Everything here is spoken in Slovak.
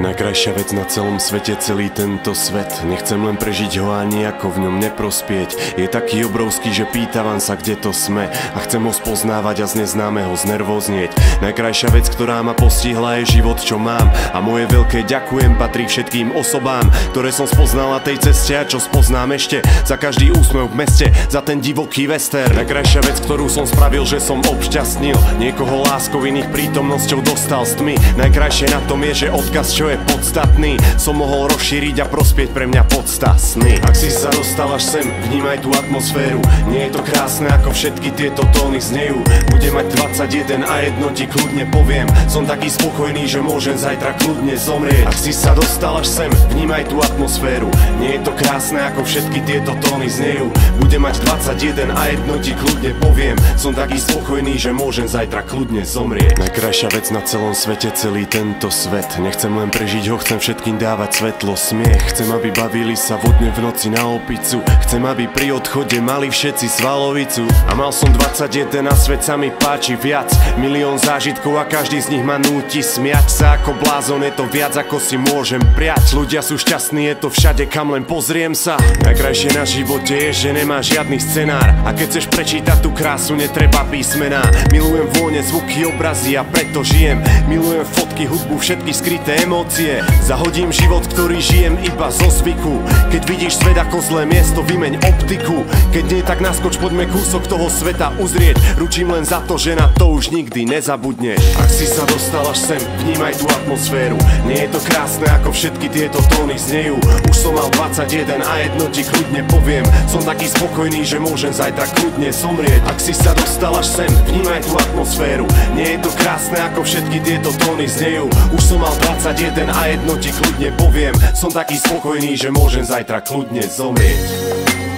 Najkrajšia vec na celom svete, celý tento svet. Nechcem len prežiť ho ani ako v ňom neprospieť. Je taký obrovský, že pýtavam sa, kde to sme. A chcem ho spoznávať a z neznámeho znervoznieť. Najkrajšia vec, ktorá ma postihla, je život, čo mám. A moje veľké ďakujem patrí všetkým osobám, ktoré som spoznal na tej ceste a čo spoznám ešte. Za každý úsmev v meste, za ten divoký western. Najkrajšia vec, ktorú som spravil, že som obšťastnil niekoho láskou, iných prítomnosťou dostal z tmy. Najkrajšie na tom je, že odkaz, čo je podstatný, som mohol rozšíriť a prospieť pre mňa podstasný. Ak si sa dostal až sem, vnímaj tú atmosféru. Nie je to krásne, ako všetky tieto tóny znejú. Budem mať 21 a jedno ti kľudne poviem. Som taký spokojný, že môžem zajtra kľudne zomrieť. Ak si sa dostal až sem, vnímaj tú atmosféru. Nie je to krásne, ako všetky tieto tóny znejú. Budem mať 21 a jedno ti kľudne poviem. Som taký spokojný, že môžem zajtra kľudne zomrieť. Najkrajšia vec na celom svete, celý tento svet. Nechcem len prežiť ho, chcem všetkým dávať svetlo, smiech. Chcem, aby bavili sa vodne v noci na opicu. Chcem, aby pri odchode mali všetci svalovicu. A mal som 21 a svet sa mi páči viac. Milión zážitkov a každý z nich ma núti smiať sa ako blázon. Je to viac, ako si môžem priať. Ľudia sú šťastní, je to všade, kam len pozriem sa. Najkrajšie na živote je, že nemá žiadny scenár. A keď chceš prečítať tú krásu, netreba písmená. Milujem vône, zvuky, obrazy a preto žijem. Milujem fotky, hudbu, všetky skryté emócie. Zahodím život, ktorý žijem iba zo zvyku. Keď vidíš svet ako zlé miesto, vymeň optiku. Keď nie, tak naskoč, poďme kúsok toho sveta uzrieť. Ručím len za to, že na to už nikdy nezabudneš. Ak si sa dostal až sem, vnímaj tú atmosféru. Nie je to krásne, ako všetky tieto tóny znejú. Už som mal 21 a jedno ti kľudne poviem. Som taký spokojný, že môžem zajtra kľudne zomrieť. Ak si sa dostal až sem, vnímaj tú atmosféru. Nie je to krásne, ako všetky tieto tóny znejú. Už som mal 21 a jedno ti kľudne poviem. Som taký spokojný, že môžem zajtra kľudne zomrieť.